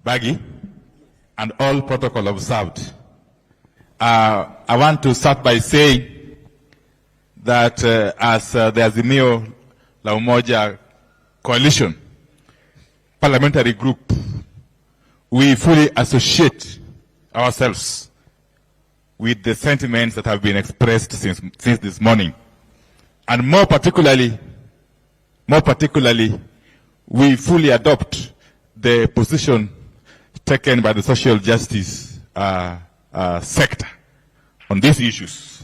baggy, and all protocol observed. I want to start by saying that as the Azimio La Umoja Coalition parliamentary group, we fully associate ourselves with the sentiments that have been expressed since this morning. And more particularly, we fully adopt the position taken by the social justice sector on these issues.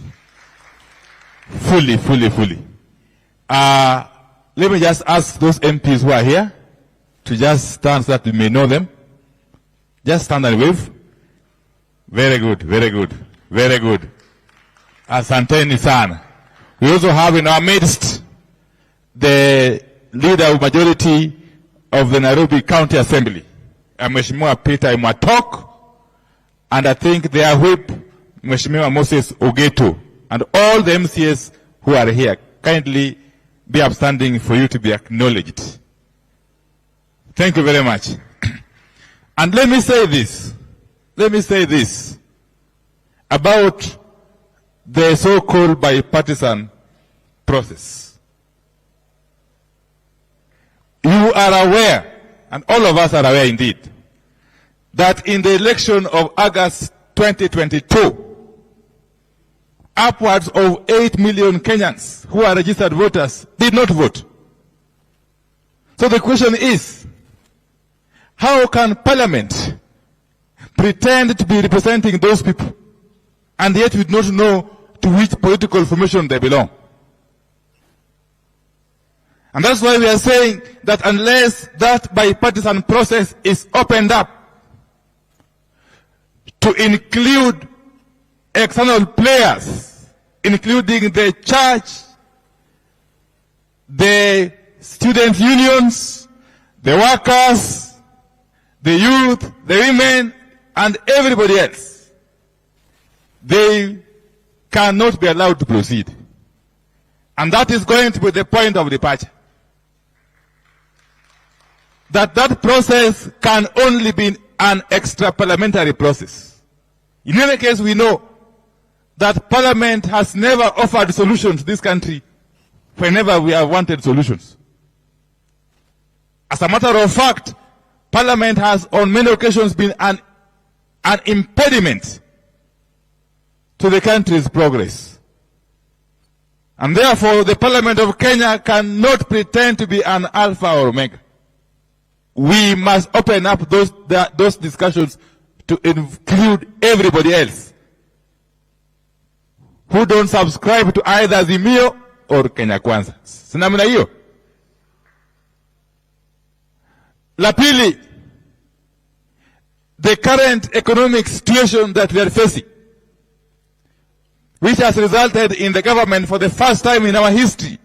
Fully. Let me just ask those MPs who are here to just stand so that we may know them. Just stand and wave. Very good. Asanteni sana. We also have in our midst the leader of majority of the Nairobi County Assembly, Mheshimiwa Peter Imwatok, and I think their whip, Mheshimiwa Moses Ogeto, and all the MCS who are here. Kindly be upstanding for you to be acknowledged. Thank you very much. And let me say this about the so-called bipartisan process. You are aware, and all of us are aware indeed, that in the election of August 2022, upwards of 8 million Kenyans who are registered voters did not vote. So the question is, how can Parliament pretend to be representing those people and yet we do not know to which political formation they belong? And that's why we are saying that unless that bipartisan process is opened up to include external players, including the church, the student unions, the workers, the youth, the women, and everybody else, they cannot be allowed to proceed. And that is going to be the point of departure. That process can only be an extra parliamentary process. In any case, we know that Parliament has never offered solutions to this country whenever we have wanted solutions. As a matter of fact, Parliament has on many occasions been an impediment to the country's progress. And therefore, the Parliament of Kenya cannot pretend to be an alpha or omega. We must open up those discussions to include everybody else who don't subscribe to either Azimio or Kenya Kwanza. Sinamna hiyo. La pili, the current economic situation that we are facing, which has resulted in the government for the first time in our history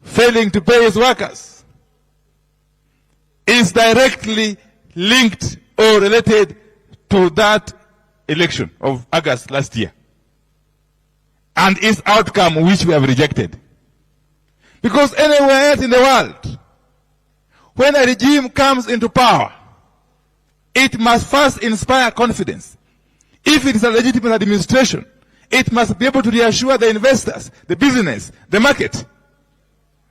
failing to pay its workers, is directly linked or related to that election of August last year and its outcome, which we have rejected. Because anywhere else in the world, when a regime comes into power, it must first inspire confidence. If it is a legitimate administration, it must be able to reassure the investors, the business, the market,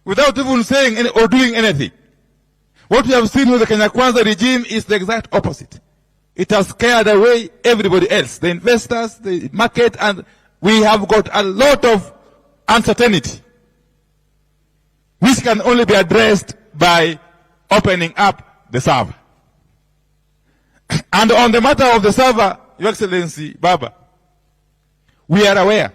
without even saying or doing anything. What we have seen with the Kenya Kwanza regime is the exact opposite. It has scared away everybody else, the investors, the market, and we have got a lot of uncertainty, which can only be addressed by opening up the server. And on the matter of the server, Your Excellency Baba, we are aware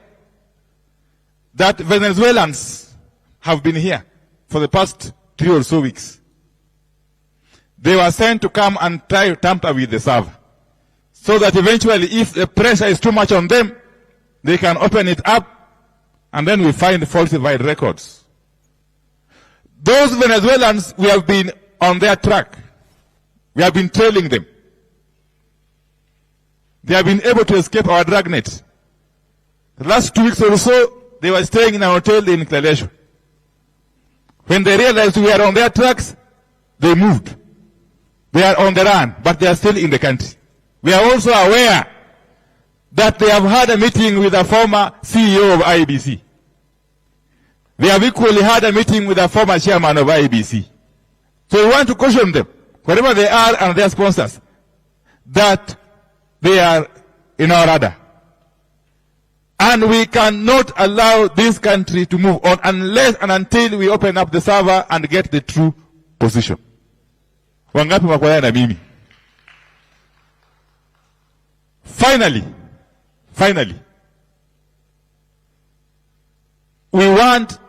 that Venezuelans have been here for the past 3 or so weeks. They were sent to come and try to tamper with the server, so that eventually, if the pressure is too much on them, they can open it up, and then we find falsified records. Those Venezuelans, we have been on their track. We have been trailing them. They have been able to escape our dragnet. The last 2 weeks or so, they were staying in a hotel in Kileleshwa. When they realized we are on their tracks, they moved. They are on the run, but they are still in the country. We are also aware that they have had a meeting with the former CEO of Iebc. They have equally had a meeting with the former chairman of Iebc. So we want to caution them, wherever they are and their sponsors, that they are in our radar. And we cannot allow this country to move on unless and until we open up the server and get the true position. Wangapi makubaliana na mimi? Finally, we want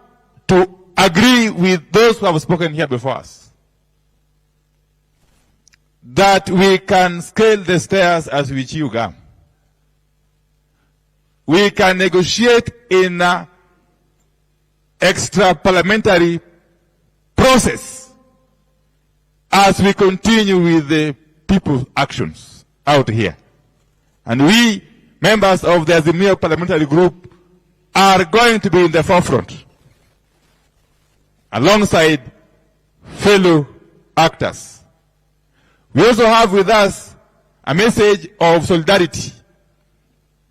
to agree with those who have spoken here before us that we can scale the stairs as we chew gum. We can negotiate in an extra parliamentary process as we continue with the people's actions out here. And we, members of the Azimio parliamentary group, are going to be in the forefront alongside fellow actors. We also have with us a message of solidarity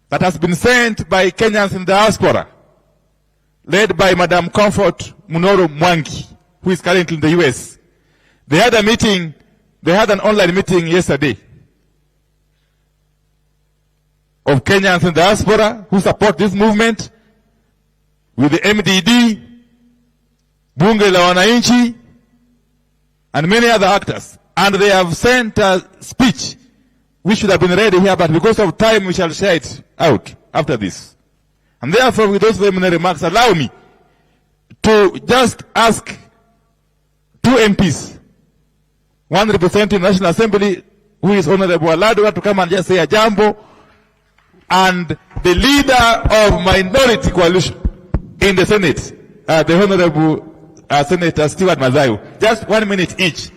that has been sent by Kenyans in the diaspora, led by Madam Comfort Munoro Mwangi, who is currently in the US. They had an online meeting yesterday of Kenyans in the diaspora who support this movement with the MDD, Bunge la Wananchi, and many other actors. And they have sent a speech which should have been read here, but because of time we shall share it out after this. And therefore, with those preliminary remarks, allow me to just ask two MPs, one representing the National Assembly, who is Honorable Aladwa, to come and just say a jambo, and the leader of minority coalition in the Senate, the Honorable Senator Stewart Mazayo. Just 1 minute each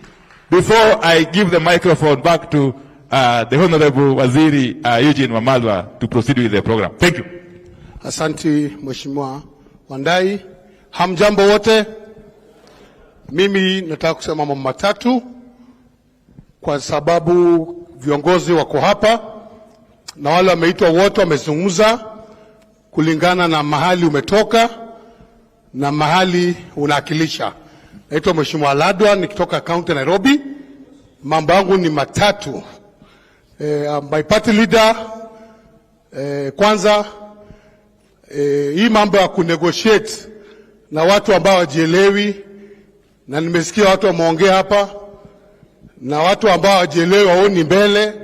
before I give the microphone back to the Honorable Waziri Eugene Wamalwa to proceed with the program. Thank you. Asante Mheshimiwa Wandai. Hamjambo wote. Mimi nataka kusema mambo matatu kwa sababu viongozi wako hapa na wale wameitwa wote wamezungumza kulingana na mahali umetoka na mahali unawakilisha. Naitwa Mheshimiwa Aladwa nikitoka kaunti Nairobi. Mambo yangu ni matatu. My party leader, kwanza hii mambo ya kunegotiate na watu ambao hawajielewi, na nimesikia watu wameongea hapa na watu ambao hawajielewi waoni mbele.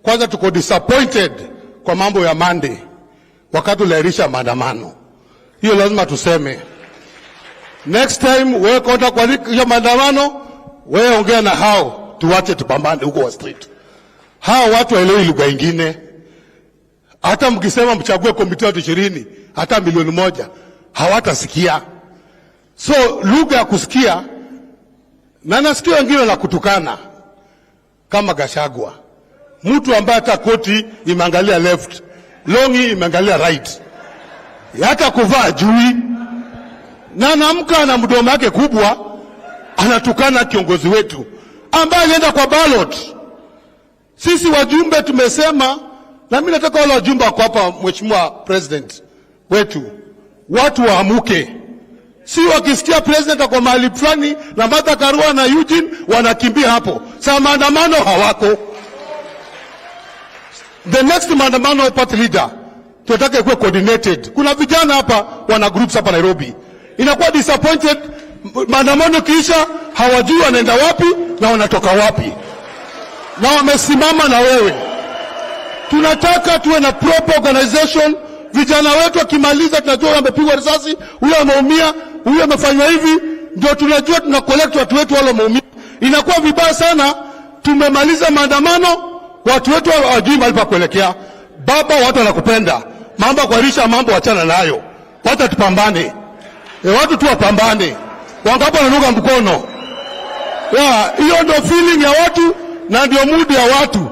Kwanza tuko disappointed kwa mambo ya Monday wakati ulairisha maandamano. Hiyo lazima tuseme. Next time wewe konta kwa hiyo maandamano, wewe ongea na hao tuache tupambane huko wa street. Hao watu waelewi lugha nyingine. Hata mkisema mchague komiti watu 20, hata milioni 1, hawatasikia. So lugha ya kusikia, na nasikia wengine la kutukana kama Gashagwa. Mtu ambaye hata koti imeangalia left, longi imeangalia right. Hata kuvaa jui. Na anamka na mdomo wake kubwa anatukana kiongozi wetu ambaye alienda kwa ballot. Sisi wajumbe tumesema, na mimi nataka wale wajumbe wako hapa, Mheshimiwa President wetu, watu waamuke. Si wakisikia president kwa mahali fulani na Martha Karua na Eugene wanakimbia hapo. Sasa maandamano hawako. The next maandamano party leader tunataka ikuwe coordinated. Kuna vijana hapa wana groups hapa Nairobi. Inakuwa disappointed, maandamano kisha hawajui wanaenda wapi na wanatoka wapi. Na wamesimama na wewe. Tunataka tuwe na proper organization. Vijana wetu wakimaliza tunajua wamepigwa risasi, huyo ameumia, huyo amefanywa hivi, ndio tunajua tuna collect watu wetu wale wameumia. Inakuwa vibaya sana tumemaliza maandamano, watu wetu hawajui mahali pa kuelekea. Baba, watu wanakupenda. Mambo kuarisha mambo achana nayo. Watu tupambane. Watu tu wapambane. Wangapo wananuka mkono. Hiyo ndio feeling ya watu na ndio mood ya watu.